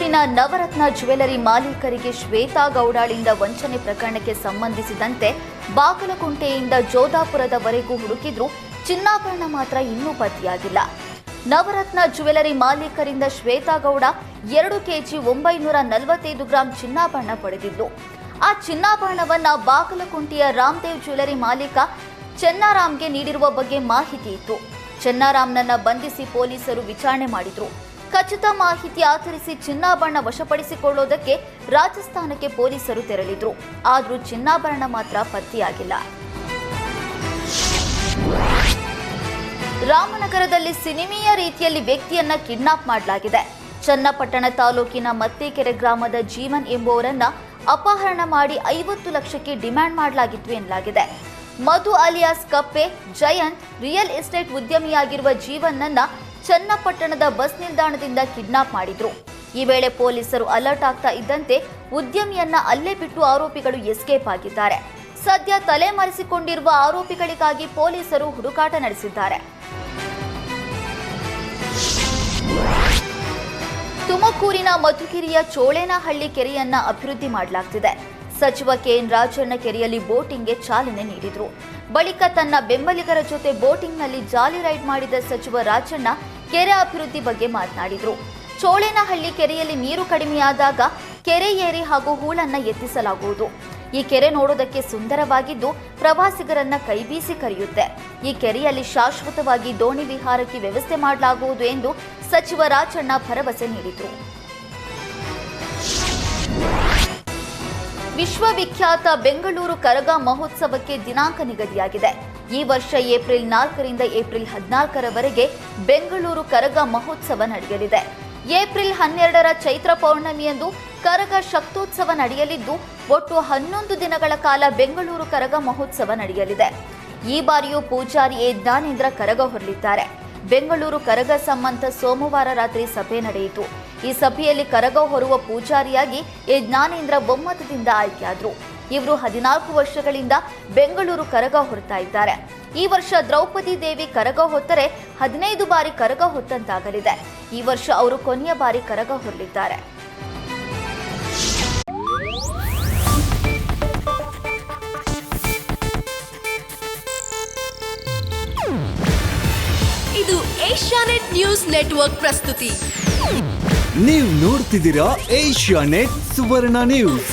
ತುಮಕೂರಿನ ನವರತ್ನ ಜ್ಯುವೆಲರಿ ಮಾಲೀಕರಿಗೆ ಶ್ವೇತಾ ಗೌಡಾಳಿಂದ ವಂಚನೆ ಪ್ರಕರಣಕ್ಕೆ ಸಂಬಂಧಿಸಿದಂತೆ ಬಾಗಲಕೋಟೆಯಿಂದ ಜೋಧಾಪುರದವರೆಗೂ ಹುಡುಕಿದ್ರೂ ಚಿನ್ನಾಭರಣ ಮಾತ್ರ ಇನ್ನೂ ಪತ್ತೆಯಾಗಿಲ್ಲ. ನವರತ್ನ ಜ್ಯುವೆಲರಿ ಮಾಲೀಕರಿಂದ ಶ್ವೇತಾ ಗೌಡ 2 ಕೆಜಿ 945 ಗ್ರಾಂ ಚಿನ್ನಾಭರಣ ಪಡೆದಿದ್ದು, ಆ ಚಿನ್ನಾಭರಣವನ್ನ ಬಾಗಲಕೋಟೆಯ ರಾಮದೇವ್ ಜ್ಯುವೆಲರಿ ಮಾಲೀಕ ಚೆನ್ನಾರಾಮ್ಗೆ ನೀಡಿರುವ ಬಗ್ಗೆ ಮಾಹಿತಿ ಇತ್ತು. ಚೆನ್ನಾರಾಮ್ನನ್ನ ಬಂಧಿಸಿ ಪೊಲೀಸರು ವಿಚಾರಣೆ ಮಾಡಿದ್ರು. ಖಚಿತ ಮಾಹಿತಿ ಆಧರಿಸಿ ಚಿನ್ನಾಭರಣ ವಶಪಡಿಸಿಕೊಳ್ಳುವುದಕ್ಕೆ ರಾಜಸ್ಥಾನಕ್ಕೆ ಪೊಲೀಸರು ತೆರಳಿದ್ರು. ಆದರೂ ಚಿನ್ನಾಭರಣ ಮಾತ್ರ ಪತ್ತೆಯಾಗಿಲ್ಲ. ರಾಮನಗರದಲ್ಲಿ ಸಿನಿಮೀಯ ರೀತಿಯಲ್ಲಿ ವ್ಯಕ್ತಿಯನ್ನ ಕಿಡ್ನಾಪ್ ಮಾಡಲಾಗಿದೆ. ಚನ್ನಪಟ್ಟಣ ತಾಲೂಕಿನ ಮತ್ತೇಕೆರೆ ಗ್ರಾಮದ ಜೀವನ್ ಎಂಬುವರನ್ನ ಅಪಹರಣ ಮಾಡಿ 50 ಲಕ್ಷಕ್ಕೆ ಡಿಮ್ಯಾಂಡ್ ಮಾಡಲಾಗಿತ್ತು ಎನ್ನಲಾಗಿದೆ. ಮಧು ಅಲಿಯಾಸ್ ಕಪ್ಪೆ ಜಯಂತ್ ರಿಯಲ್ ಎಸ್ಟೇಟ್ ಉದ್ಯಮಿಯಾಗಿರುವ ಜೀವನ್ನನ್ನ ಚನ್ನಪಟ್ಟಣದ ಬಸ್ ನಿಲ್ದಾಣದಿಂದ ಕಿಡ್ನಾಪ್ ಮಾಡಿದ್ರು. ಈ ವೇಳೆ ಪೊಲೀಸರು ಅಲರ್ಟ್ ಆಗ್ತಾ ಇದ್ದಂತೆ ಉದ್ಯಮಿಯನ್ನ ಅಲ್ಲೇ ಬಿಟ್ಟು ಆರೋಪಿಗಳು ಎಸ್ಕೇಪ್ ಆಗಿದ್ದಾರೆ. ಸದ್ಯ ತಲೆಮರೆಸಿಕೊಂಡಿರುವ ಆರೋಪಿಗಳಿಗಾಗಿ ಪೊಲೀಸರು ಹುಡುಕಾಟ ನಡೆಸಿದ್ದಾರೆ. ತುಮಕೂರಿನ ಮಧುಗಿರಿಯ ಚೋಳೇನಹಳ್ಳಿ ಕೆರೆಯನ್ನ ಅಭಿವೃದ್ಧಿ ಮಾಡಲಾಗ್ತಿದೆ. ಸಚಿವ ಕೆಎನ್ ರಾಜಣ್ಣ ಕೆರೆಯಲ್ಲಿ ಬೋಟಿಂಗ್ಗೆ ಚಾಲನೆ ನೀಡಿದ್ರು. ಬಳಿಕ ತನ್ನ ಬೆಂಬಲಿಗರ ಜೊತೆ ಬೋಟಿಂಗ್ನಲ್ಲಿ ಜಾಲಿ ರೈಡ್ ಮಾಡಿದ ಸಚಿವ ರಾಜಣ್ಣ ಕೆರೆ ಅಭಿವೃದ್ಧಿ ಬಗ್ಗೆ ಮಾತನಾಡಿದ್ರು. ಚೋಳೇನಹಳ್ಳಿ ಕೆರೆಯಲ್ಲಿ ನೀರು ಕಡಿಮೆಯಾದಾಗ ಕೆರೆ ಏರಿ ಹಾಗೂ ಹೂಳನ್ನ ಎತ್ತಿಸಲಾಗುವುದು. ಈ ಕೆರೆ ನೋಡೋದಕ್ಕೆ ಸುಂದರವಾಗಿದ್ದು ಪ್ರವಾಸಿಗರನ್ನ ಕೈಬೀಸಿ ಕರೆಯುತ್ತೆ. ಈ ಕೆರೆಯಲ್ಲಿ ಶಾಶ್ವತವಾಗಿ ದೋಣಿ ವಿಹಾರಕ್ಕೆ ವ್ಯವಸ್ಥೆ ಮಾಡಲಾಗುವುದು ಎಂದು ಸಚಿವ ರಾಜಣ್ಣ ಭರವಸೆ ನೀಡಿದರು. ವಿಶ್ವವಿಖ್ಯಾತ ಬೆಂಗಳೂರು ಕರಗ ಮಹೋತ್ಸವಕ್ಕೆ ದಿನಾಂಕ ನಿಗದಿಯಾಗಿದೆ. ಈ ವರ್ಷ ಏಪ್ರಿಲ್ 4ರಿಂದ ಏಪ್ರಿಲ್ 14ರವರೆಗೆ ಬೆಂಗಳೂರು ಕರಗ ಮಹೋತ್ಸವ ನಡೆಯಲಿದೆ. ಏಪ್ರಿಲ್ 12ರ ಚೈತ್ರ ಪೌರ್ಣಮಿಯಂದು ಕರಗ ಶಕ್ತೋತ್ಸವ ನಡೆಯಲಿದ್ದು, ಒಟ್ಟು 11 ದಿನಗಳ ಕಾಲ ಬೆಂಗಳೂರು ಕರಗ ಮಹೋತ್ಸವ ನಡೆಯಲಿದೆ. ಈ ಬಾರಿಯೂ ಪೂಜಾರಿ ಎ ಜ್ಞಾನೇಂದ್ರ ಕರಗ ಹೊರಲಿದ್ದಾರೆ. ಬೆಂಗಳೂರು ಕರಗ ಸಂಬಂಧ ಸೋಮವಾರ ರಾತ್ರಿ ಸಭೆ ನಡೆಯಿತು. ಈ ಸಭೆಯಲ್ಲಿ ಕರಗ ಹೊರುವ ಪೂಜಾರಿಯಾಗಿ ಎ ಜ್ಞಾನೇಂದ್ರ ಬಹುಮತದಿಂದ ಆಯ್ಕೆಯಾದರು. ಇವರು 14 ವರ್ಷಗಳಿಂದ ಬೆಂಗಳೂರು ಕರಗ ಹೊರತಾ ಇದ್ದಾರೆ. ಈ ವರ್ಷ ದ್ರೌಪದಿ ದೇವಿ ಕರಗ ಹೊತ್ತರೆ 15 ಬಾರಿ ಕರಗ ಹೊತ್ತಂತಾಗಲಿದೆ. ಈ ವರ್ಷ ಅವರು ಕೊನೆಯ ಬಾರಿ ಕರಗ ಹೊರಲಿದ್ದಾರೆ. ಇದು ಏಷ್ಯಾನೆಟ್ ನ್ಯೂಸ್ ನೆಟ್ವರ್ಕ್ ಪ್ರಸ್ತುತಿ. ನೀವು ನೋಡ್ತಿದ್ದೀರಾ ಏಷ್ಯಾನೆಟ್ ಸುವರ್ಣ ನ್ಯೂಸ್.